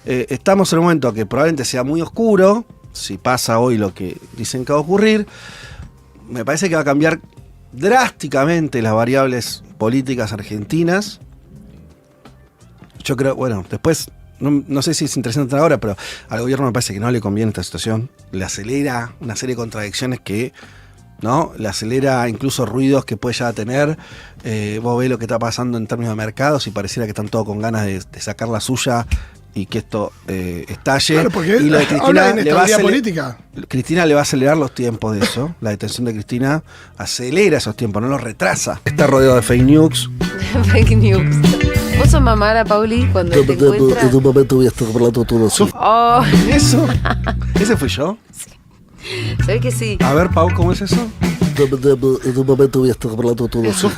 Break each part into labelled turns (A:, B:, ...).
A: estamos en un momento que probablemente sea muy oscuro, si pasa hoy lo que dicen que va a ocurrir. Me parece que va a cambiar drásticamente las variables políticas argentinas. Yo creo, bueno, después, no sé si es interesante ahora, pero al gobierno me parece que no le conviene esta situación. Le acelera una serie de contradicciones que, ¿no? Le acelera incluso ruidos que puede ya tener. Vos ves lo que está pasando en términos de mercados y pareciera que están todos con ganas de sacar la suya y que esto estalle.
B: Claro, porque
A: y lo de
B: habla de inestabilidad política.
A: Cristina le va a acelerar los tiempos de eso. La detención de Cristina acelera esos tiempos, no los retrasa. Está rodeado de fake news.
C: Fake news. ¿Vos sos mamá, Pauli, cuando te encuentras?
A: En un momento voy a estar hablando todo así.
C: Oh.
A: ¿Eso? ¿Ese fui yo?
C: ¿Sabés que sí?
A: A ver, Pau, ¿cómo es eso? En un momento voy a estar hablando todo así.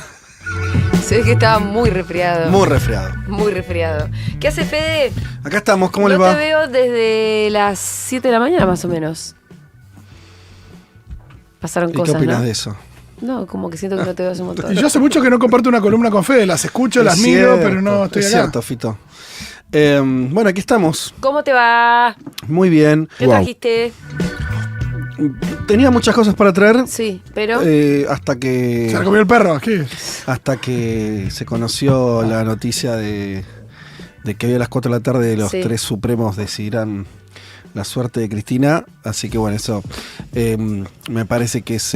C: Se ve que estaba muy resfriado.
A: Muy resfriado.
C: Muy resfriado. ¿Qué hace, Fede?
A: Acá estamos, ¿cómo
C: no
A: le va?
C: te veo desde las 7 de la mañana, más o menos. Pasaron
A: ¿Y
C: cosas,
A: qué opinas
C: ¿no?
A: de eso?
C: No, como que siento que no te veo hace un montón.
B: Y yo hace mucho que no comparto una columna con Fede, las escucho, las miro, pero no estoy
A: es
B: acá.
A: cierto, Fito. Bueno, aquí estamos.
C: ¿Cómo te va?
A: Muy bien.
C: ¿Qué trajiste?
A: Tenía muchas cosas para traer.
C: Sí, pero...
A: hasta que...
B: ¿Se la comió el perro? ¿Qué?
A: Hasta que se conoció la noticia de que hoy a las 4 de la tarde los tres supremos decidirán la suerte de Cristina. Así que bueno, eso me parece que es...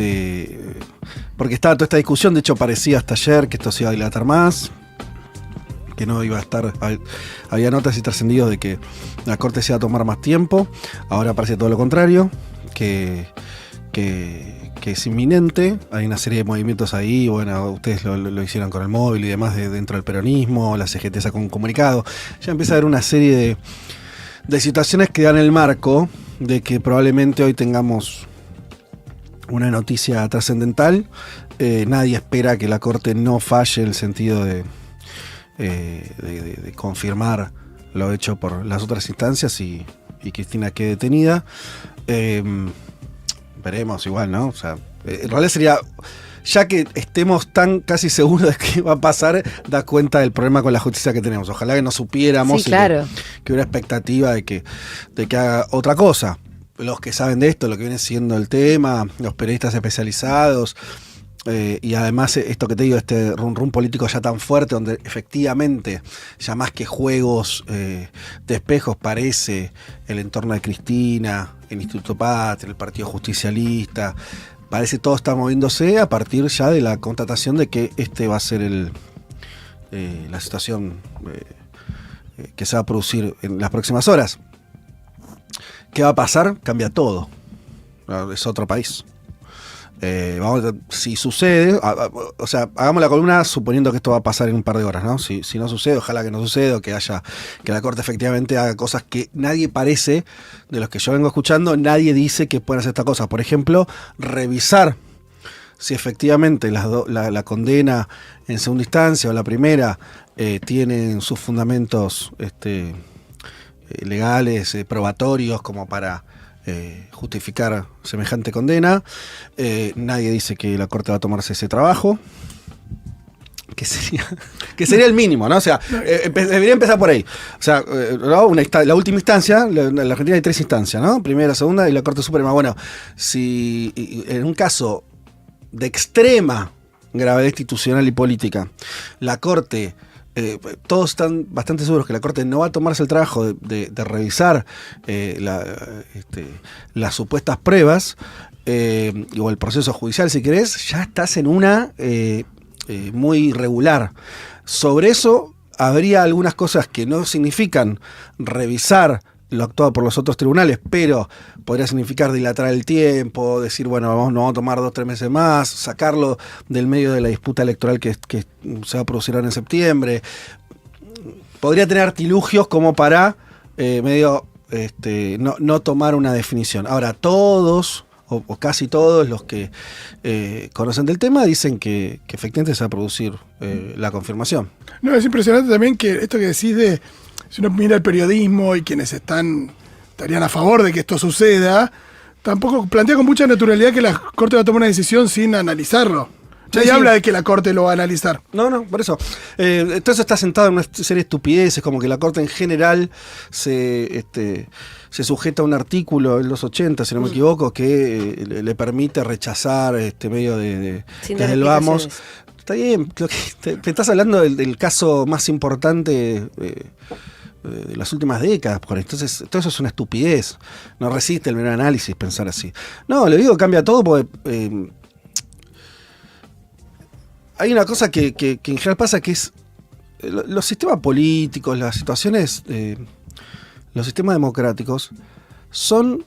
A: porque estaba toda esta discusión, de hecho parecía hasta ayer que esto se iba a dilatar más, que no iba a estar... Había notas y trascendidos de que la Corte se iba a tomar más tiempo. Ahora parece todo lo contrario, que es inminente. Hay una serie de movimientos ahí, bueno, ustedes lo hicieron con el móvil y demás dentro del peronismo, la CGT sacó un comunicado. Ya empieza a haber una serie de situaciones que dan el marco de que probablemente hoy tengamos una noticia trascendental. Nadie espera que la Corte no falle en el sentido de confirmar lo hecho por las otras instancias y Cristina quede detenida. Veremos igual, ¿no? O sea, en realidad sería, ya que estemos tan casi seguros de que va a pasar, da cuenta del problema con la justicia que tenemos. Ojalá que no supiéramos,
C: sí, claro,
A: que hubiera expectativa de que haga otra cosa. Los que saben de esto, lo que viene siendo el tema, los periodistas especializados, y además esto que te digo, este rum político ya tan fuerte, donde efectivamente ya más que juegos de espejos parece el entorno de Cristina, el Instituto Patria, el Partido Justicialista, parece todo está moviéndose a partir ya de la constatación de que este va a ser la situación que se va a producir en las próximas horas. ¿Qué va a pasar? Cambia todo. Es otro país. Si sucede, o sea, hagamos la columna suponiendo que esto va a pasar en un par de horas, ¿no? Si no sucede, ojalá que no suceda, o que la Corte efectivamente haga cosas que nadie parece, de los que yo vengo escuchando, nadie dice que puedan hacer estas cosas. Por ejemplo, revisar si efectivamente la condena en segunda instancia o la primera tienen sus fundamentos legales, probatorios, como para justificar semejante condena. Nadie dice que la Corte va a tomarse ese trabajo, que sería el mínimo, ¿no? O sea, debería empezar por ahí. O sea, la última instancia, en la Argentina hay 3 instancias, ¿no? Primera, segunda y la Corte Suprema. Bueno, si en un caso de extrema gravedad institucional y política, la Corte... todos están bastante seguros que la Corte no va a tomarse el trabajo de revisar las supuestas pruebas o el proceso judicial, si querés, ya estás en una muy irregular. Sobre eso habría algunas cosas que no significan revisar lo actuado por los otros tribunales, pero podría significar dilatar el tiempo, decir, bueno, nos vamos a tomar 2 o 3 meses más, sacarlo del medio de la disputa electoral que se va a producir ahora en septiembre. Podría tener artilugios como para no tomar una definición. Ahora, todos, o casi todos los que conocen del tema, dicen que efectivamente se va a producir la confirmación.
B: No, es impresionante también que esto que decís de... Si uno mira el periodismo y quienes estarían a favor de que esto suceda, tampoco plantea con mucha naturalidad que la Corte va a tomar una decisión sin analizarlo. Nadie habla de que la Corte lo va a analizar.
A: No, por eso. Entonces está sentado en una serie de estupideces, como que la Corte en general se sujeta a un artículo en los 80, si no me equivoco, que le permite rechazar medio desde el vamos. Está bien, te estás hablando del caso más importante de las últimas décadas, entonces todo eso es una estupidez. No resiste el menor análisis pensar así. No, le digo, cambia todo porque hay una cosa que en general pasa, que es los sistemas políticos, las situaciones, los sistemas democráticos son,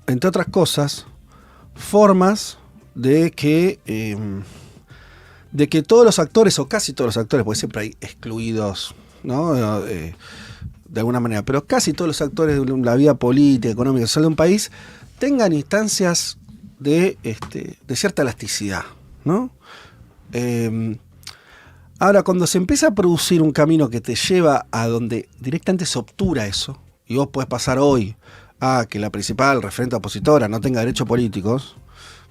A: entre otras cosas, formas de que todos los actores, o casi todos los actores, porque siempre hay excluidos, ¿no? De alguna manera, pero casi todos los actores de la vida política, económica, social de un país tengan instancias de cierta elasticidad, ¿no? Ahora, cuando se empieza a producir un camino que te lleva a donde directamente se obtura eso, y vos podés pasar hoy a que la principal referente opositora no tenga derechos políticos,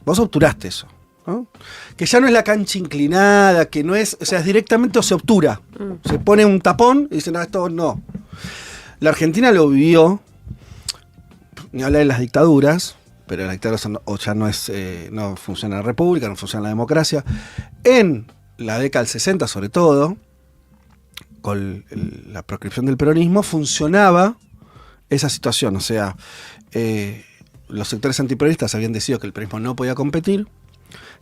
A: vos obturaste eso, ¿no? Que ya no es la cancha inclinada, que no es, o sea, es directamente o se obtura. Se pone un tapón y dicen, esto no. La Argentina lo vivió, ni hablar de las dictaduras, pero la dictadura ya no funciona la república, no funciona la democracia. En la década del 60, sobre todo, con la proscripción del peronismo, funcionaba esa situación. O sea, los sectores antiperonistas habían decidido que el peronismo no podía competir.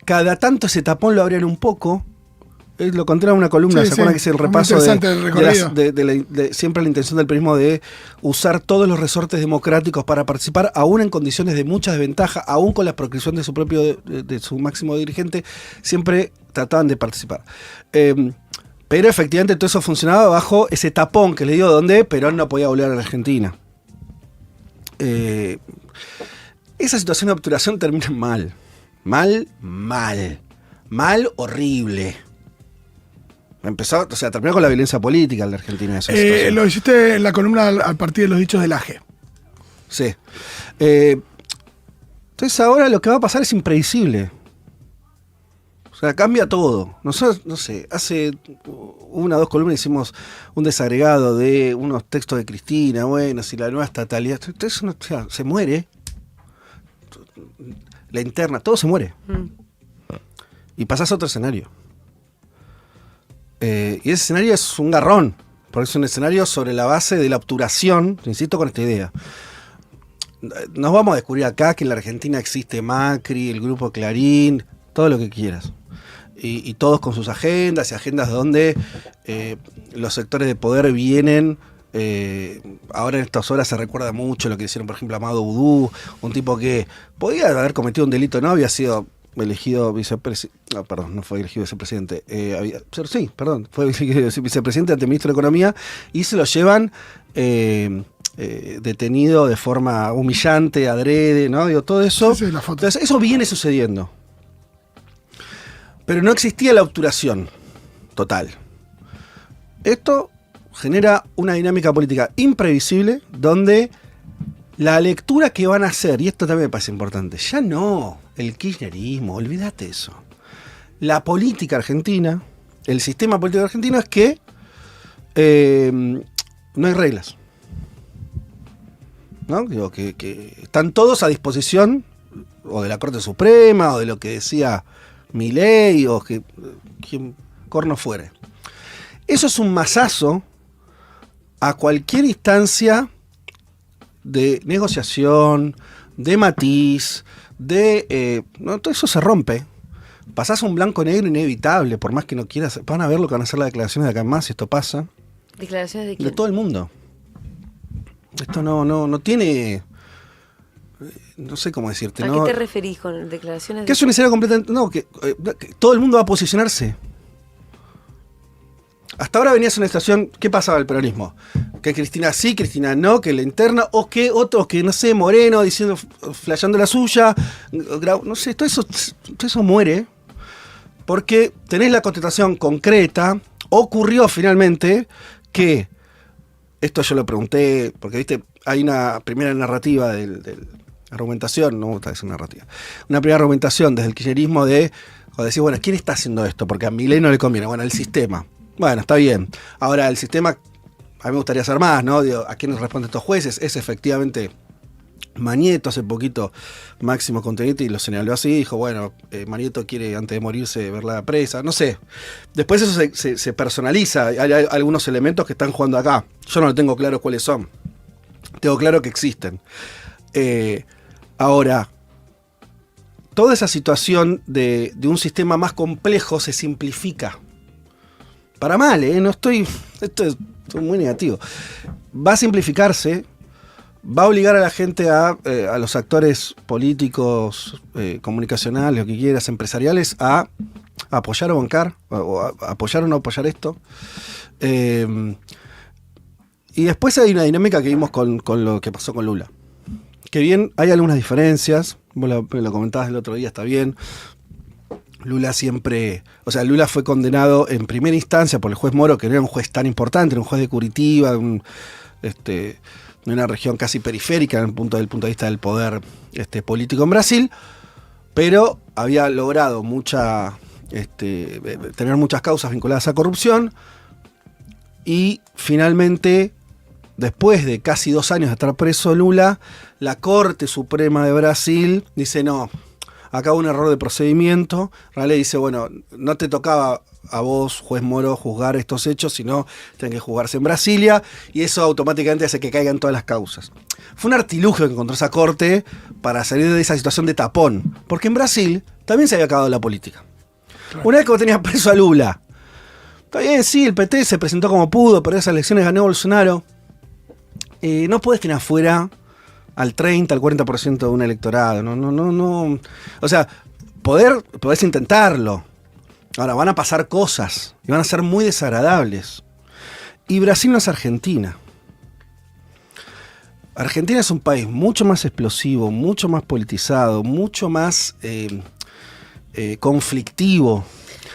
A: Cada tanto ese tapón lo abrían un poco. Lo conté en una columna, ¿se acuerdan? Que es el repaso de siempre la intención del peronismo de usar todos los resortes democráticos para participar, aún en condiciones de mucha desventaja, aún con la proscripción de su máximo dirigente, siempre trataban de participar. Pero efectivamente todo eso funcionaba bajo ese tapón que le dio donde Perón no podía volver a la Argentina. Esa situación de obturación termina mal, horrible. Terminó con la violencia política en la Argentina.
B: Lo hiciste en la columna a partir de los dichos del AGE.
A: Sí. Entonces ahora lo que va a pasar es impredecible. O sea, cambia todo. Nosotros, no sé, hace 1 o 2 columnas hicimos un desagregado de unos textos de Cristina, bueno, si la nueva estatalidad, entonces se muere. La interna, todo se muere. Y pasás a otro escenario. Y ese escenario es un garrón, porque es un escenario sobre la base de la obturación, insisto con esta idea. Nos vamos a descubrir acá que en la Argentina existe Macri, el grupo Clarín, todo lo que quieras. Y todos con sus agendas, y agendas donde los sectores de poder vienen. Ahora en estas horas se recuerda mucho lo que hicieron, por ejemplo, Amado Vudú, un tipo que podía haber cometido un delito, no había sido elegido vicepresidente, no fue elegido vicepresidente, fue vicepresidente ante el ministro de Economía, y se lo llevan detenido de forma humillante, adrede, ¿no? Digo, todo eso.
B: Sí, la foto.
A: Entonces, eso viene sucediendo. Pero no existía la obturación total. Esto genera una dinámica política imprevisible donde la lectura que van a hacer, y esto también me parece importante, ya no el kirchnerismo, olvídate eso. La política argentina, el sistema político argentino es que no hay reglas, ¿no? Digo, que están todos a disposición o de la Corte Suprema o de lo que decía Milei o quien corno fuere. Eso es un mazazo a cualquier instancia de negociación, de matiz, no, todo eso se rompe. Pasás a un blanco-negro inevitable, por más que no quieras. Van a ver lo que van a hacer las declaraciones de acá en más si esto pasa.
C: ¿Declaraciones de quién?
A: De todo el mundo. Esto no tiene... No sé cómo decirte.
C: ¿A
A: ¿no?
C: qué te referís con declaraciones?
A: Que es un escenario completamente... No, que todo el mundo va a posicionarse. Hasta ahora venías en una situación, ¿qué pasaba el peronismo? Que Cristina sí, Cristina no, que la interna, o que otros, que no sé, Moreno diciendo, flasheando la suya, no sé, todo eso muere, porque tenés la contestación concreta. Ocurrió finalmente que, esto yo lo pregunté, porque viste, hay una primera narrativa del argumentación, no me gusta decir narrativa, una primera argumentación desde el kirchnerismo de O decís, bueno, ¿quién está haciendo esto? Porque a Milei no le conviene. Bueno, el sistema. Bueno, está bien. Ahora, el sistema, a mí me gustaría hacer más, ¿no? Digo, ¿a quiénes responden estos jueces? Es efectivamente Mañeto. Hace poquito Máximo Contenetti lo señaló así, dijo, bueno, Mañeto quiere antes de morirse ver la presa, no sé. Después eso se personaliza, hay algunos elementos que están jugando acá. Yo no lo tengo claro cuáles son. Tengo claro que existen. Ahora, toda esa situación de un sistema más complejo se simplifica. Para mal, no estoy... Esto es muy negativo. Va a simplificarse, va a obligar a la gente a los actores políticos, comunicacionales, lo que quieras, empresariales, a apoyar o bancar, o a apoyar o no apoyar esto. Y después hay una dinámica que vimos con lo que pasó con Lula. Que bien, hay algunas diferencias, vos lo comentabas el otro día, está bien. Lula siempre, o sea, Lula fue condenado en primera instancia por el juez Moro, que no era un juez tan importante, era un juez de Curitiba, de una región casi periférica desde el punto de vista del poder político en Brasil, pero había logrado tener muchas causas vinculadas a corrupción y finalmente, después de casi 2 años de estar preso Lula, la Corte Suprema de Brasil dice no, acá hubo un error de procedimiento. Raleigh dice, bueno, no te tocaba a vos, juez Moro, juzgar estos hechos, sino tienen que juzgarse en Brasilia, y eso automáticamente hace que caigan todas las causas. Fue un artilugio que encontró esa corte para salir de esa situación de tapón, porque en Brasil también se había acabado la política. Claro. Una vez que vos tenías preso a Lula, está bien, sí, el PT se presentó como pudo, pero esas elecciones ganó Bolsonaro. No podés tener afuera al 30, al 40% de un electorado. No. O sea, podés intentarlo. Ahora, van a pasar cosas y van a ser muy desagradables. Y Brasil no es Argentina. Argentina es un país mucho más explosivo, mucho más politizado, mucho más conflictivo.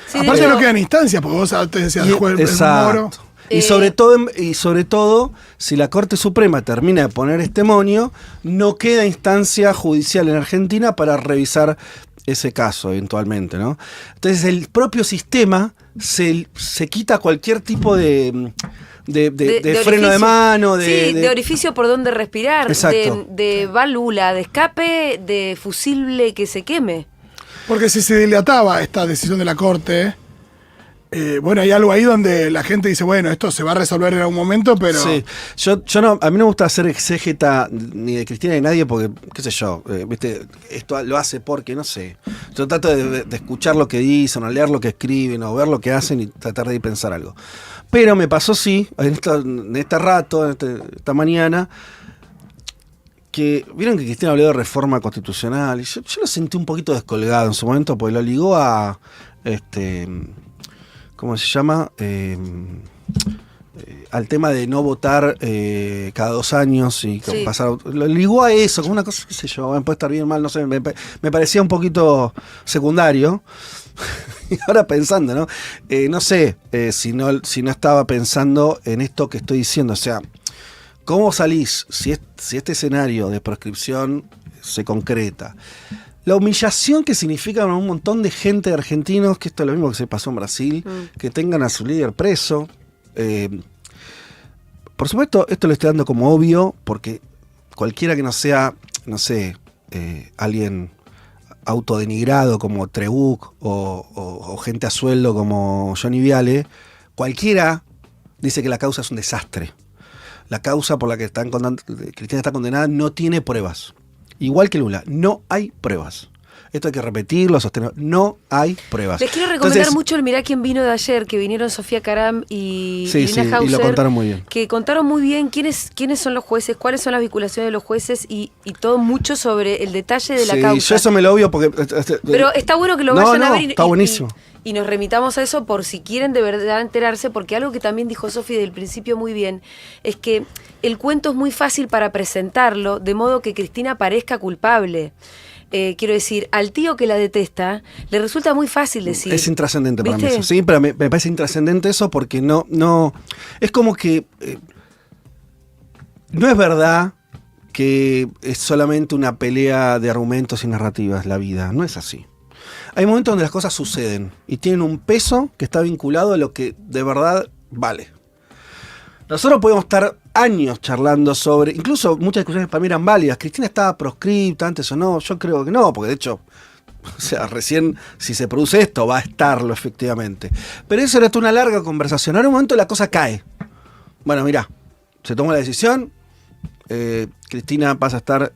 B: Sí, aparte no quedan instancias, porque vos antes decías el juez Moro.
A: Y sobre todo, si la Corte Suprema termina de poner este monio, no queda instancia judicial en Argentina para revisar ese caso eventualmente, ¿no? Entonces el propio sistema se quita cualquier tipo de freno de mano,
C: de orificio por donde respirar,
A: exacto,
C: de válvula de escape, de fusible que se queme.
B: Porque si se dilataba esta decisión de la Corte, bueno, hay algo ahí donde la gente dice, bueno, esto se va a resolver en algún momento, pero...
A: Sí, yo no, a mí no me gusta hacer exégeta ni de Cristina ni de nadie porque, qué sé yo, ¿viste? Esto lo hace porque, no sé. Yo trato de escuchar lo que dicen, o leer lo que escriben, o ver lo que hacen y tratar de pensar algo. Pero me pasó, sí, en este rato, esta mañana, que vieron que Cristina habló de reforma constitucional, y yo lo sentí un poquito descolgado en su momento, porque lo ligó a... ¿cómo se llama? Al tema de no votar cada 2 años y pasar. Lo ligó a eso, como una cosa, qué sé yo, puede estar bien, mal, no sé, me parecía un poquito secundario. Y ahora pensando, ¿no? No sé si no estaba pensando en esto que estoy diciendo, o sea, ¿cómo salís si este escenario de proscripción se concreta? La humillación que significa a un montón de gente de argentinos, que esto es lo mismo que se pasó en Brasil, que tengan a su líder preso. Por supuesto, esto lo estoy dando como obvio, porque cualquiera que no sea, no sé, alguien autodenigrado como Trebuch o gente a sueldo como Johnny Viale, cualquiera dice que la causa es un desastre. La causa por la que Cristina está condenada no tiene pruebas. Igual que Lula, no hay pruebas. Esto hay que repetirlo, sostenerlo. No hay pruebas.
C: Les quiero recomendar mucho el Mirá quién vino de ayer, que vinieron Sofía Caram y Lina Hauser,
A: y lo contaron muy bien.
C: Que contaron muy bien quiénes son los jueces, cuáles son las vinculaciones de los jueces y todo mucho sobre el detalle de la causa.
A: Sí, yo eso me lo obvio porque...
C: Pero está bueno que lo vayan a ver
A: está buenísimo.
C: Y nos remitamos a eso por si quieren de verdad enterarse, porque algo que también dijo Sofi del principio muy bien, es que el cuento es muy fácil para presentarlo, de modo que Cristina parezca culpable. Quiero decir, al tío que la detesta, le resulta muy fácil decir.
A: Es intrascendente para mí eso. Sí, pero me parece intrascendente eso porque no. Es como que. No es verdad que es solamente una pelea de argumentos y narrativas la vida. No es así. Hay momentos donde las cosas suceden y tienen un peso que está vinculado a lo que de verdad vale. Nosotros podemos estar años charlando sobre, incluso muchas discusiones para mí eran válidas. Cristina estaba proscripta antes o no, yo creo que no, porque de hecho, o sea, recién si se produce esto va a estarlo efectivamente. Pero eso era toda una larga conversación. Ahora en un momento la cosa cae. Bueno, mirá, se tomó la decisión, Cristina pasa a estar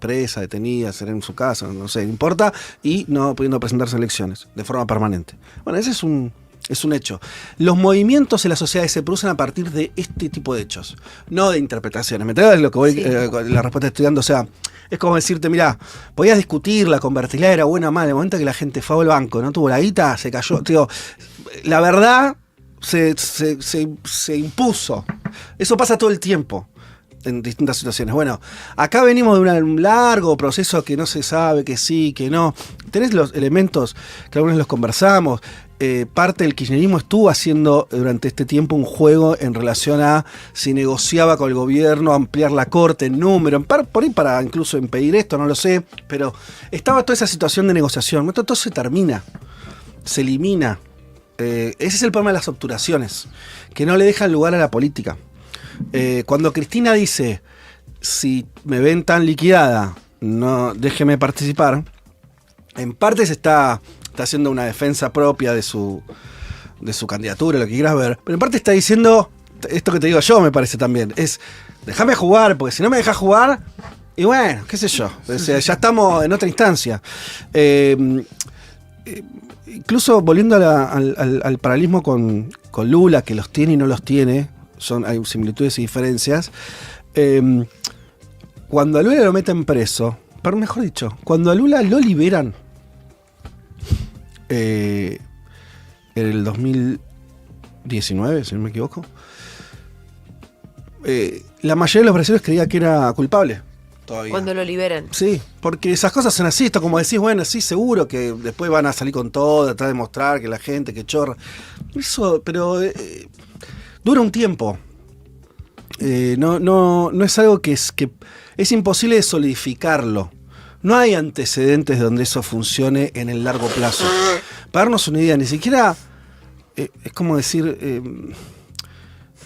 A: presa, detenida, será en su casa, no sé, no importa, y no pudiendo presentarse a elecciones de forma permanente. Bueno, ese es un hecho. Los movimientos en la sociedad se producen a partir de este tipo de hechos, no de interpretaciones. ¿Me entiendes lo que voy la respuesta estudiando? O sea, es como decirte, mirá, podías discutirla, convertirla, era buena o mala. En el momento que la gente fue al banco, no tuvo la guita, se cayó. Digo, la verdad se impuso. Eso pasa todo el tiempo en distintas situaciones. Bueno, acá venimos de un largo proceso que no se sabe, que sí, que no. Tenés los elementos que algunos los conversamos. Parte del kirchnerismo estuvo haciendo durante este tiempo un juego en relación a si negociaba con el gobierno, ampliar la corte en número, por ahí para incluso impedir esto, no lo sé, pero estaba toda esa situación de negociación. Todo se termina, se elimina. Ese es el problema de las obturaciones, que no le dejan lugar a la política. Cuando Cristina dice, si me ven tan liquidada, no déjeme participar, en parte se está haciendo una defensa propia de su candidatura, lo que quieras ver, pero en parte está diciendo esto que te digo yo, me parece también, es déjame jugar, porque si no me dejas jugar, y bueno, qué sé yo, o sea, ya estamos en otra instancia. Incluso volviendo al paralelismo con Lula, que los tiene y no los tiene, hay similitudes y diferencias. Cuando a Lula lo meten preso, pero mejor dicho, cuando a Lula lo liberan en el 2019, si no me equivoco, la mayoría de los brasileños creía que era culpable todavía.
C: Cuando lo liberan.
A: Sí, porque esas cosas son así, esto como decís, bueno, sí, seguro que después van a salir con todo, tratar de mostrar que la gente, que chorra. Eso, pero dura un tiempo. No es algo que es imposible de solidificarlo. No hay antecedentes donde eso funcione en el largo plazo. Para darnos una idea, ni siquiera es como decir,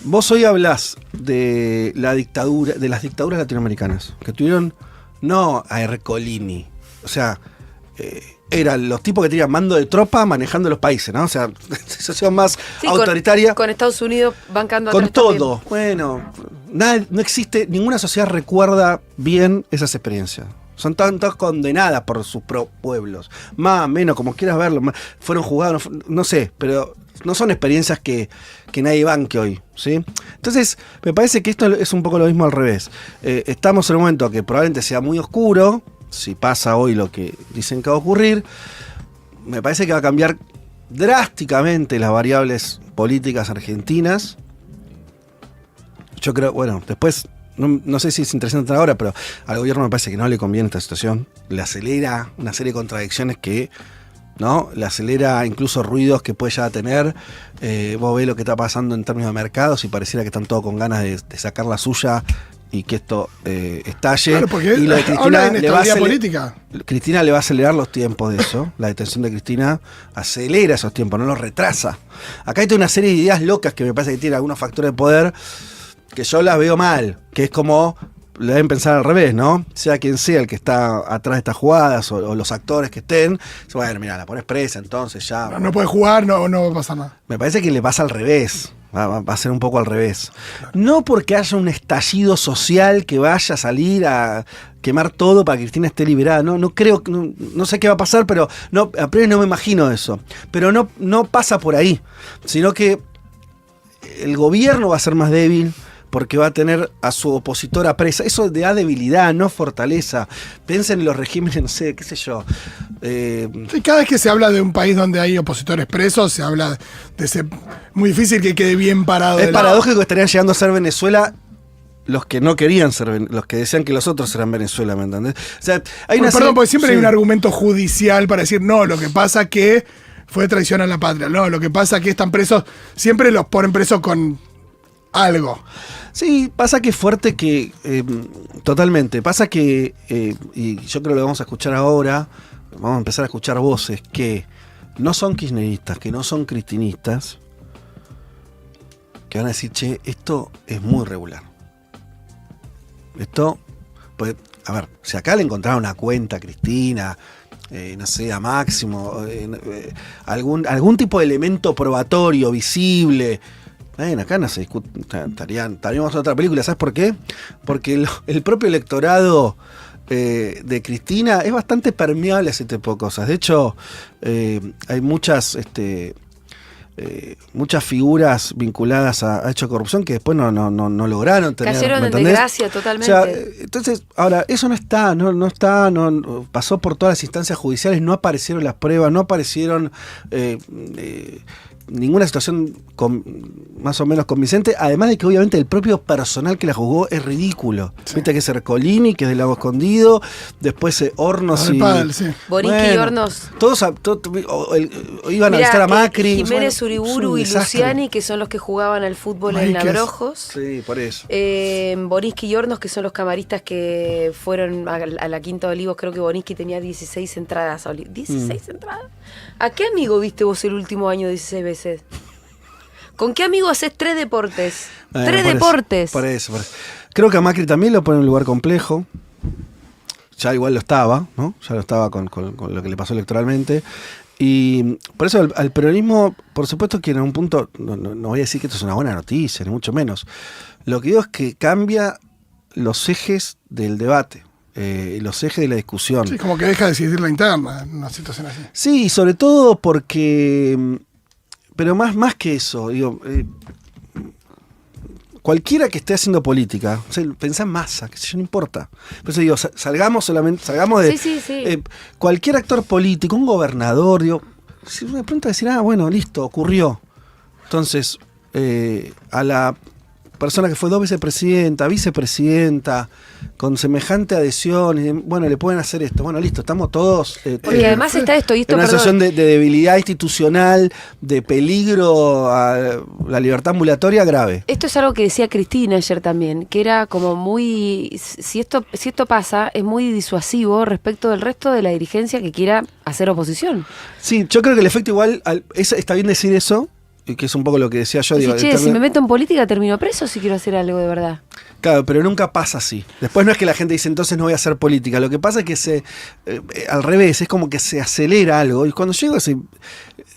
A: vos hoy hablás de la dictadura, de las dictaduras latinoamericanas, que tuvieron no a Ercolini, o sea, eran los tipos que tenían mando de tropa manejando los países, ¿no? O sea, situación más autoritaria.
C: Con Estados Unidos bancando
A: con
C: atrás
A: todo.
C: También.
A: Bueno, no existe, ninguna sociedad recuerda bien esas experiencias. Son tantas condenadas por sus pueblos. Más, menos, como quieras verlo. Fueron juzgados, no sé, pero no son experiencias que nadie banque hoy, ¿sí? Entonces, me parece que esto es un poco lo mismo al revés. Estamos en un momento que probablemente sea muy oscuro. Si pasa hoy lo que dicen que va a ocurrir, me parece que va a cambiar drásticamente las variables políticas argentinas. Yo creo, bueno, después... No sé si es interesante ahora, pero al gobierno me parece que no le conviene esta situación. Le acelera una serie de contradicciones que, ¿no? Le acelera incluso ruidos que puede ya tener. Vos ves lo que está pasando en términos de mercados y pareciera que están todos con ganas de sacar la suya y que esto estalle.
B: Claro, porque
A: y lo de
B: Cristina le va a política.
A: Cristina le va a acelerar los tiempos de eso. La detención de Cristina acelera esos tiempos, no los retrasa. Acá hay toda una serie de ideas locas que me parece que tiene algunos factores de poder que yo las veo mal, que es como le deben pensar al revés, ¿no? Sea quien sea el que está atrás de estas jugadas o los actores que estén, bueno, mira, la pones presa, entonces ya...
B: No puede jugar, no va a pasar nada.
A: Me parece que le pasa al revés, va a ser un poco al revés. Claro. No porque haya un estallido social que vaya a salir a quemar todo para que Cristina esté liberada, no creo, no sé qué va a pasar, pero a priori no me imagino eso. Pero no pasa por ahí, sino que el gobierno va a ser más débil, porque va a tener a su opositora presa. Eso da debilidad, no fortaleza. Piensen en los regímenes, no sé, qué sé yo.
B: Sí, cada vez que se habla de un país donde hay opositores presos, se habla de ser muy difícil que quede bien parado.
A: Es paradójico que estarían llegando a ser Venezuela los que no querían ser, los que decían que los otros eran Venezuela, ¿me entendés? O sea, hay
B: porque siempre hay un argumento judicial para decir, no, lo que pasa que fue traición a la patria. No, lo que pasa que están presos, siempre los ponen presos con algo.
A: Sí, pasa que es fuerte que... totalmente. Pasa que, y yo creo que lo vamos a escuchar ahora, vamos a empezar a escuchar voces que no son kirchneristas, que no son cristinistas, que van a decir, che, esto es muy regular. Esto, pues, a ver, si acá le encontraron una cuenta a Cristina, no sé, a Máximo, algún tipo de elemento probatorio, visible, acá no se discute, estaríamos en otra película. ¿Sabes por qué? Porque el propio electorado de Cristina es bastante permeable a ese tipo de cosas. De hecho, hay muchas figuras vinculadas a hecho de corrupción que después no lograron tener.
C: Cayeron en desgracia totalmente.
A: O sea, entonces, ahora, eso no está, pasó por todas las instancias judiciales, no aparecieron las pruebas, no aparecieron ninguna situación más o menos convincente, además de que obviamente el propio personal que la juzgó es ridículo. Sí. Viste que es Ercolini, que es del Lago Escondido, después Hornos y...
B: Sí.
C: Boriski y Hornos.
A: Todos iban a visitar a Macri.
C: Jiménez Uriburu y Luciani, que son los que jugaban al fútbol en Labrojos.
A: Sí, por eso.
C: Boriski y Hornos, que son los camaristas que fueron a la Quinta de Olivos. Creo que Boriski tenía 16 entradas. ¿16 entradas? ¿A qué amigo viste vos el último año 16 veces? ¿Con qué amigo haces 3 deportes? 3 deportes.
A: Por eso. Creo que a Macri también lo pone en un lugar complejo. Ya igual lo estaba, ¿no? Ya lo estaba con lo que le pasó electoralmente. Y por eso al peronismo, por supuesto que en un punto, no voy a decir que esto es una buena noticia, ni mucho menos. Lo que digo es que cambia los ejes del debate. Los ejes de la discusión.
B: Sí, como que deja de decidir la interna en una situación así.
A: Sí, sobre todo porque... Pero más que eso, digo, cualquiera que esté haciendo política, o sea, pensá en masa, que no importa. Por eso digo, salgamos de...
C: Sí.
A: Cualquier actor político, un gobernador, digo, si de pronto decir, bueno, listo, ocurrió. Entonces, a la persona que fue 2 veces vicepresidenta, con semejante adhesión, y bueno, le pueden hacer esto. Bueno, listo, estamos todos...
C: Porque además está esto,
A: en una situación de debilidad institucional, de peligro a la libertad ambulatoria grave.
C: Esto es algo que decía Cristina ayer también, que era como muy... Si esto pasa, es muy disuasivo respecto del resto de la dirigencia que quiera hacer oposición.
A: Sí, yo creo que el efecto igual... está bien decir eso, que es un poco lo que decía yo. Digo,
C: si me meto en política termino preso si quiero hacer algo de verdad.
A: Claro, pero nunca pasa así. Después no es que la gente dice, entonces no voy a hacer política. Lo que pasa es que al revés, es como que se acelera algo. Y cuando llego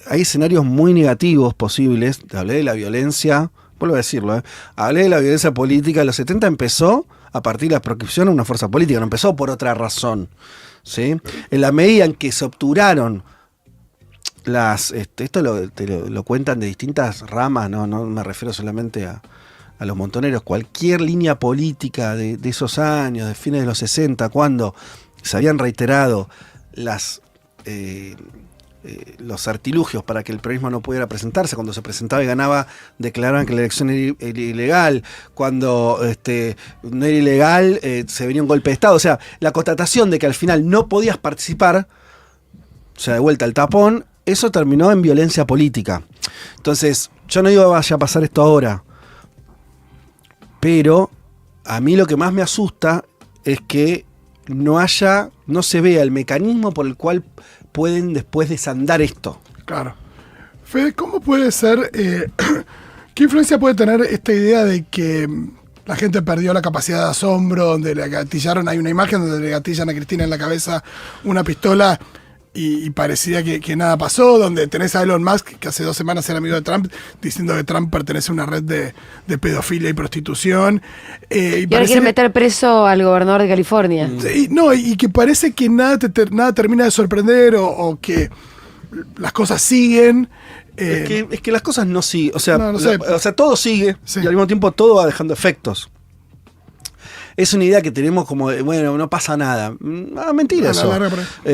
A: hay escenarios muy negativos posibles. Hablé de la violencia, vuelvo a decirlo, hablé de la violencia política. En los 70 empezó a partir de la proscripción de una fuerza política, no empezó por otra razón, ¿sí? En la medida en que se obturaron esto lo cuentan de distintas ramas, no me refiero solamente a los montoneros, cualquier línea política de esos años, de fines de los 60, cuando se habían reiterado los artilugios para que el peronismo no pudiera presentarse, cuando se presentaba y ganaba, declaraban que la elección era ilegal, cuando no era ilegal, se venía un golpe de Estado. O sea, la constatación de que al final no podías participar, o sea, de vuelta al tapón, eso terminó en violencia política. Entonces, yo no digo que vaya a pasar esto ahora, pero a mí lo que más me asusta es que no se vea el mecanismo por el cual pueden después desandar esto.
B: Claro. Fede, ¿cómo puede ser, qué influencia puede tener esta idea de que la gente perdió la capacidad de asombro, donde le gatillaron, hay una imagen donde le gatillan a Cristina en la cabeza una pistola y parecía que nada pasó, donde tenés a Elon Musk, que hace 2 semanas era amigo de Trump, diciendo que Trump pertenece a una red de pedofilia y prostitución.
C: Y ahora quiere meter preso al gobernador de California.
B: Y que parece que nada termina de sorprender o que las cosas siguen.
A: Es que las cosas no siguen, o sea,
B: no sé.
A: O sea, todo sigue, sí. Y al mismo tiempo todo va dejando efectos. Es una idea que tenemos como de, bueno, no pasa nada. Mentira eso.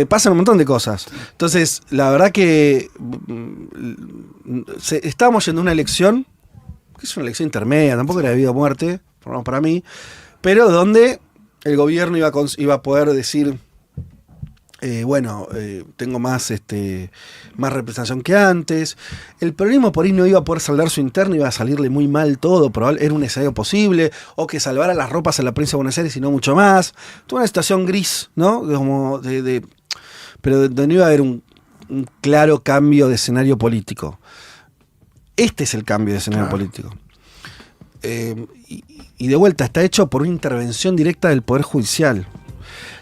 A: Pasan un montón de cosas. Entonces, la verdad que estábamos yendo a una elección, que es una elección intermedia, tampoco era de vida o muerte, por lo menos para mí, pero donde el gobierno iba a poder decir, tengo más representación que antes. El peronismo por ahí no iba a poder saldar su interno, iba a salirle muy mal todo, probablemente era un escenario posible, o que salvara las ropas en la provincia de Buenos Aires y no mucho más. Tuvo una situación gris, ¿no? Como pero donde no iba a haber un claro cambio de escenario político. Este es el cambio de escenario político. Y de vuelta, está hecho por una intervención directa del Poder Judicial.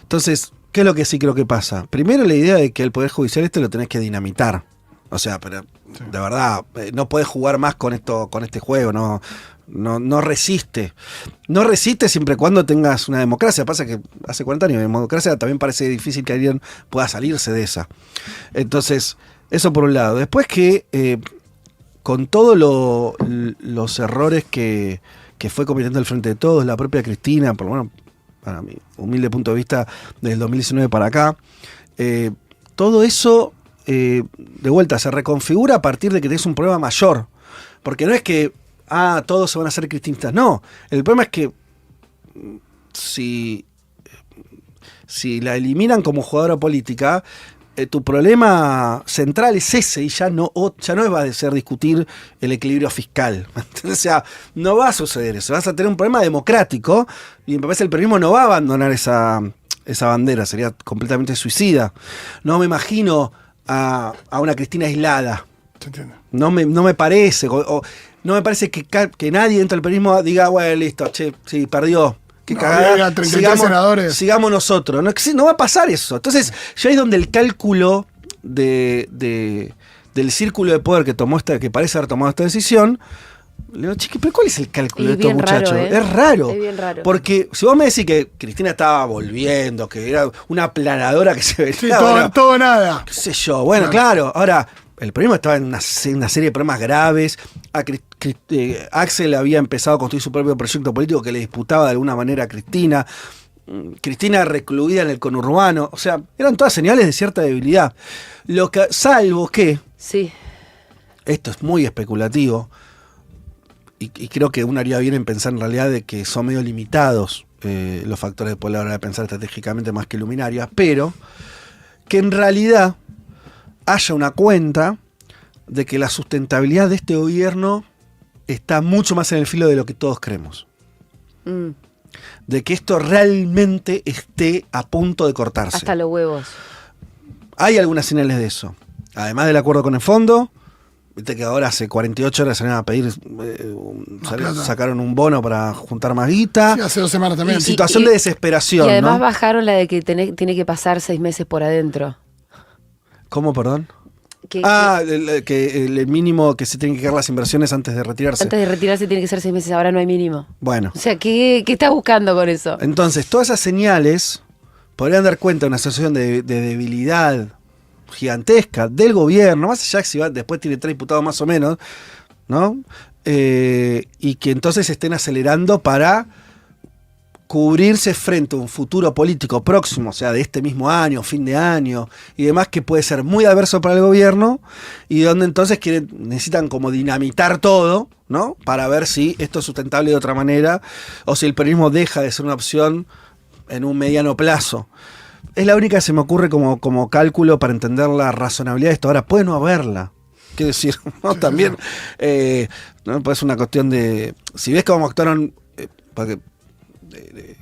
A: Entonces, ¿qué es lo que sí creo que pasa? Primero, la idea de que el Poder Judicial lo tenés que dinamitar. O sea, pero de verdad, no podés jugar más con este juego, no resiste. No resiste siempre y cuando tengas una democracia. Pasa que hace 40 años de democracia también parece difícil que alguien pueda salirse de esa. Entonces, eso por un lado. Después que con todos los errores que fue cometiendo el Frente de Todos, la propia Cristina, por lo menos para mi humilde punto de vista, desde el 2019 para acá, todo eso, de vuelta, se reconfigura a partir de que tenés un problema mayor. Porque no es que, todos se van a hacer cristinistas. No, el problema es que si la eliminan como jugadora política, tu problema central es ese y ya no va a ser discutir el equilibrio fiscal. O sea, no va a suceder eso. Vas a tener un problema democrático y me parece que el peronismo no va a abandonar esa bandera. Sería completamente suicida. No me imagino a una Cristina aislada. No me parece. No me parece que nadie dentro del peronismo diga, bueno, listo, sí, perdió. Qué cagada.
B: 33 senadores.
A: Sigamos nosotros. No va a pasar eso. Entonces, ya es donde el cálculo del círculo de poder que parece haber tomado esta decisión. Le digo, chiqui, ¿pero cuál es el cálculo de estos muchachos?
C: Es
A: raro.
C: Es bien raro.
A: Porque si vos me decís que Cristina estaba volviendo, que era una aplanadora que se veía.
B: Sí, todo nada.
A: Qué sé yo. Bueno, claro. Ahora, el problema estaba en una serie de problemas graves. Axel había empezado a construir su propio proyecto político que le disputaba de alguna manera a Cristina. Cristina recluida en el conurbano. O sea, eran todas señales de cierta debilidad. Salvo que...
C: Sí.
A: Esto es muy especulativo. Y creo que uno haría bien en pensar en realidad de que son medio limitados los factores de poder a la hora de pensar estratégicamente más que luminarias. Pero que en realidad haya una cuenta de que la sustentabilidad de este gobierno está mucho más en el filo de lo que todos creemos. De que esto realmente esté a punto de cortarse.
C: Hasta los huevos.
A: Hay algunas señales de eso. Además del acuerdo con el fondo, viste que ahora hace 48 horas se van a pedir, sacaron un bono para juntar más guita.
B: Sí, hace 2 semanas también.
A: Situación de desesperación.
C: Y además
A: ¿no?
C: bajaron la de que tiene que pasar 6 meses por adentro.
A: ¿Cómo, perdón? El mínimo que se tienen que quedar las inversiones antes de retirarse.
C: Antes de retirarse tiene que ser 6 meses, ahora no hay mínimo.
A: Bueno.
C: O sea, ¿qué está buscando con eso?
A: Entonces, todas esas señales podrían dar cuenta de una situación de debilidad gigantesca del gobierno, más allá que si después tiene 3 diputados más o menos, ¿no? Y que entonces estén acelerando para cubrirse frente a un futuro político próximo, o sea, de este mismo año, fin de año y demás, que puede ser muy adverso para el gobierno y donde entonces necesitan como dinamitar todo, ¿no? Para ver si esto es sustentable de otra manera o si el peronismo deja de ser una opción en un mediano plazo. Es la única que se me ocurre como cálculo para entender la razonabilidad de esto. Ahora, puede no haberla. Quiero decir, ¿no? También ¿no? Pues es una cuestión de... Si ves cómo actuaron... porque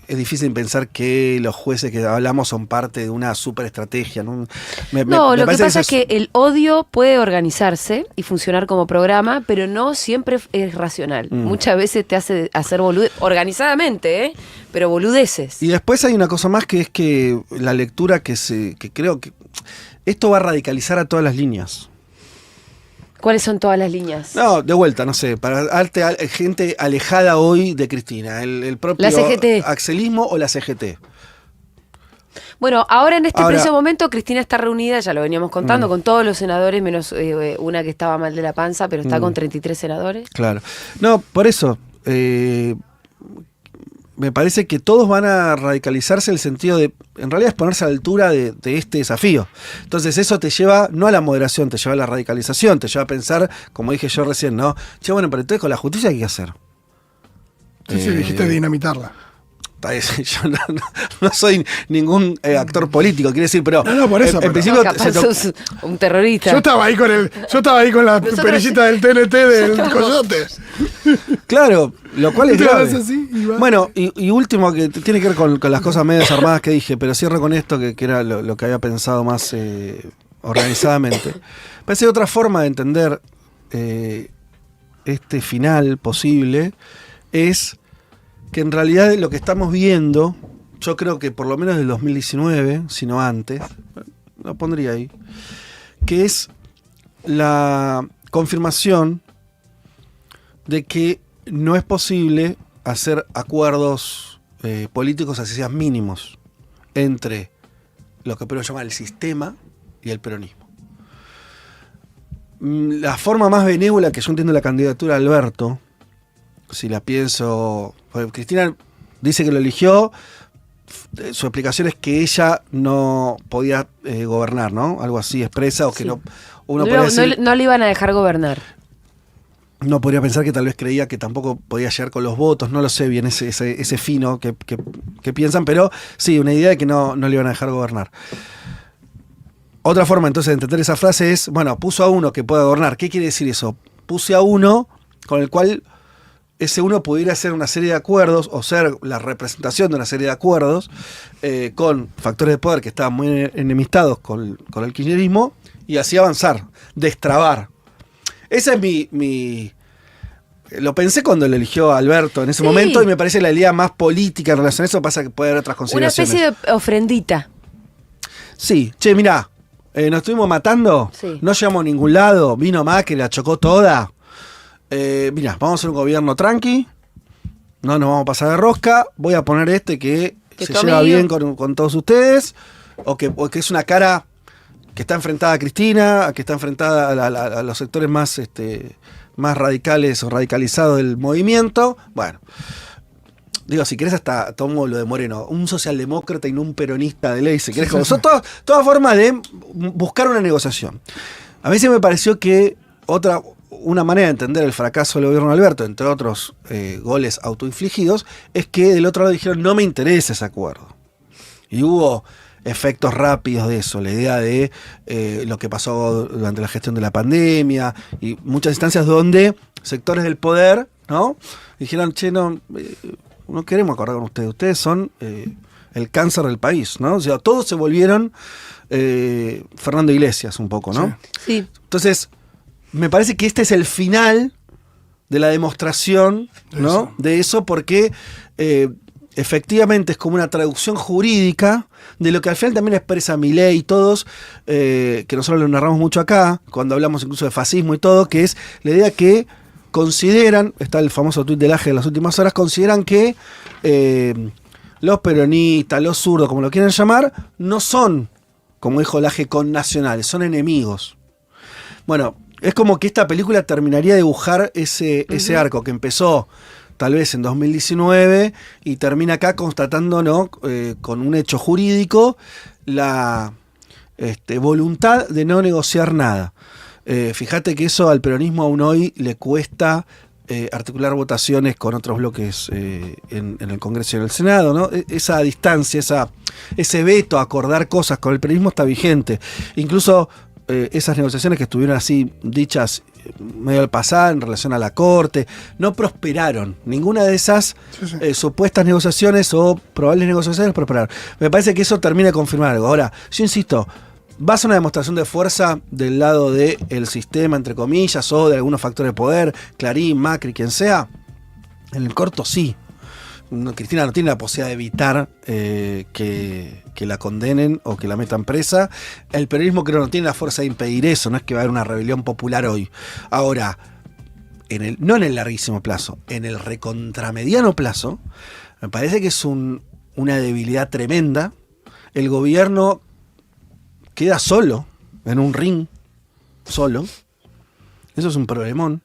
A: es difícil pensar que los jueces que hablamos son parte de una superestrategia, ¿no?
C: Lo que pasa es que el odio puede organizarse y funcionar como programa, pero no siempre es racional. Muchas veces te hace hacer boludeces, organizadamente, pero boludeces.
A: Y después hay una cosa más que es que la lectura que creo que esto va a radicalizar a todas las líneas.
C: ¿Cuáles son todas las líneas?
A: No, de vuelta, no sé, para gente alejada hoy de Cristina, el propio
C: la CGT.
A: Axelismo o la CGT.
C: Bueno, ahora en este preciso momento Cristina está reunida, ya lo veníamos contando, con todos los senadores, menos una que estaba mal de la panza, pero está con 33 senadores. Claro.
A: No, por eso, me parece que todos van a radicalizarse en el sentido de, en realidad, es ponerse a la altura de este desafío. Entonces eso te lleva, no a la moderación, te lleva a la radicalización, te lleva a pensar, como dije yo recién, ¿no? Che, bueno, pero entonces con la justicia, ¿qué hay que hacer?
B: Sí, dijiste dinamitarla.
A: yo no soy ningún actor político, quiere decir, pero
B: no, por eso,
A: en principio
C: capaz sos un terrorista.
B: Yo estaba ahí con la perillita del TNT del Coyote.
A: Claro, lo cual es grave.
B: Así,
A: bueno, y último, que tiene que ver con las cosas medio desarmadas que dije, pero cierro con esto, que era lo que había pensado más organizadamente. Parece otra forma de entender este final posible es que en realidad lo que estamos viendo, yo creo que por lo menos del 2019, si no antes, lo pondría ahí, que es la confirmación de que no es posible hacer acuerdos políticos, así sean mínimos, entre lo que Perón llama el sistema y el peronismo. La forma más benévola que yo entiendo la candidatura de Alberto, si la pienso, pues Cristina dice que lo eligió, su explicación es que ella no podía gobernar, ¿no? Algo así expresa, o que
C: sí.
A: Uno podría decir,
C: no le iban a dejar gobernar.
A: No podría pensar que tal vez creía que tampoco podía llegar con los votos, no lo sé bien ese fino que piensan, pero sí, una idea de que no le iban a dejar gobernar. Otra forma entonces de entender esa frase es, bueno, puso a uno que pueda gobernar. ¿Qué quiere decir eso? Puse a uno con el cual ese uno pudiera hacer una serie de acuerdos o ser la representación de una serie de acuerdos con factores de poder que estaban muy enemistados con el kirchnerismo y así avanzar, destrabar. Esa es mi lo pensé cuando lo eligió Alberto en ese momento y me parece la idea más política en relación a eso. Pasa que puede haber otras consideraciones.
C: Una especie de ofrendita.
A: Sí, che, mirá, nos estuvimos matando, no llegamos a ningún lado, vino Macri, la chocó toda. Mirá, vamos a hacer un gobierno tranqui, no nos vamos a pasar de rosca, voy a poner que se lleva bien con todos ustedes, o que es una cara que está enfrentada a Cristina, que está enfrentada a los sectores más radicales o radicalizados del movimiento. Bueno, digo, si querés hasta tomo lo de Moreno, un socialdemócrata y no un peronista de ley, si querés, como son todas formas de buscar una negociación. A mí se me pareció que una manera de entender el fracaso del gobierno de Alberto, entre otros goles autoinfligidos, es que del otro lado dijeron, no me interesa ese acuerdo. Y hubo efectos rápidos de eso, la idea de lo que pasó durante la gestión de la pandemia y muchas instancias donde sectores del poder, ¿no? Dijeron, che, no queremos acordar con ustedes son el cáncer del país, ¿no? O sea, todos se volvieron Fernando Iglesias un poco, ¿no?
C: Sí.
A: Entonces, me parece que este es el final de la demostración, ¿no? De eso, porque efectivamente es como una traducción jurídica de lo que al final también expresa Milei y todos, que nosotros lo narramos mucho acá, cuando hablamos incluso de fascismo y todo, que es la idea que consideran, está el famoso tuit del AGE de las últimas horas, consideran que los peronistas, los zurdos, como lo quieran llamar, no son, como dijo el AGE, connacionales, son enemigos. Bueno, es como que esta película terminaría de dibujar ese arco que empezó tal vez en 2019 y termina acá constatando, ¿no? Con un hecho jurídico la voluntad de no negociar nada. Fíjate que eso al peronismo aún hoy le cuesta articular votaciones con otros bloques en el Congreso y en el Senado, ¿no? Esa distancia, ese veto a acordar cosas con el peronismo está vigente. Incluso esas negociaciones que estuvieron así dichas medio al pasado en relación a la Corte, no prosperaron. Ninguna de esas supuestas negociaciones o probables negociaciones prosperaron. Me parece que eso termina de confirmar algo. Ahora, yo insisto, ¿va a ser una demostración de fuerza del lado del sistema, entre comillas, o de algunos factores de poder, Clarín, Macri, quien sea? En el corto sí. Cristina no tiene la posibilidad de evitar que la condenen o que la metan presa. El peronismo creo no tiene la fuerza de impedir eso, no es que va a haber una rebelión popular hoy. Ahora, no en el larguísimo plazo, en el recontramediano plazo, me parece que es una debilidad tremenda. El gobierno queda solo, en un ring, solo. Eso es un problemón.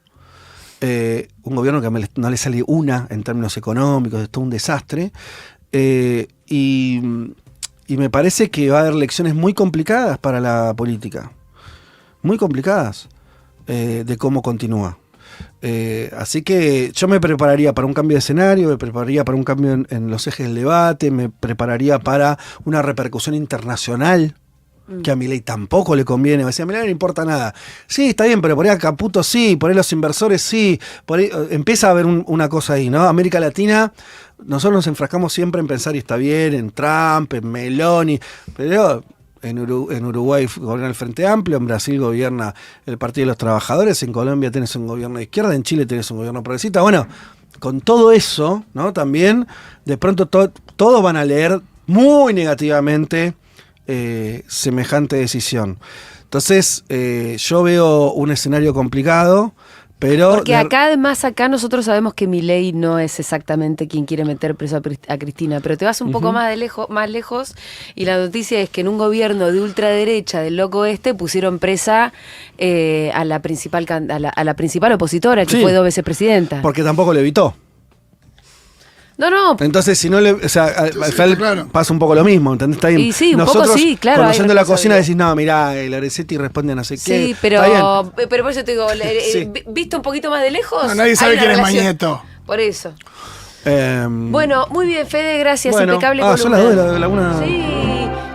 A: Un gobierno que no le sale una en términos económicos, es todo un desastre. Y me parece que va a haber lecciones muy complicadas para la política. Muy complicadas de cómo continúa. Así que yo me prepararía para un cambio de escenario, me prepararía para un cambio en los ejes del debate, me prepararía para una repercusión internacional, que a Milei tampoco le conviene. Me decía, a Milei no le importa nada. Sí, está bien, pero por ahí a Caputo sí, por ahí los inversores sí. Por ahí, empieza a haber una cosa ahí, ¿no? América Latina, nosotros nos enfrascamos siempre en pensar, y está bien, en Trump, en Meloni, pero en Uruguay gobierna el Frente Amplio, en Brasil gobierna el Partido de los Trabajadores, en Colombia tenés un gobierno de izquierda, en Chile tenés un gobierno progresista. Bueno, con todo eso, ¿no? También, de pronto todos van a leer muy negativamente semejante decisión. Entonces, yo veo un escenario complicado, pero...
C: Porque además acá nosotros sabemos que Milei no es exactamente quien quiere meter preso a Cristina, pero te vas un poco más lejos, y la noticia es que en un gobierno de ultraderecha del loco pusieron presa a la principal opositora, que fue 2 veces presidenta.
A: Porque tampoco le evitó.
C: No.
A: Entonces, si no le. O sea, al final pasa un poco lo mismo, ¿entendés? Está bien.
C: Y sí, un
A: nosotros,
C: poco sí, claro.
A: Conociendo la cocina, decís, no, mirá, Lorenzetti responde a no sé qué.
C: Sí, pero por eso te digo, visto un poquito más de lejos.
B: No, nadie sabe quién es Mañeto.
C: Por eso. Bueno, muy bien, Fede, gracias. Impecable
A: columna. Son las 2 de la 1.
C: Sí.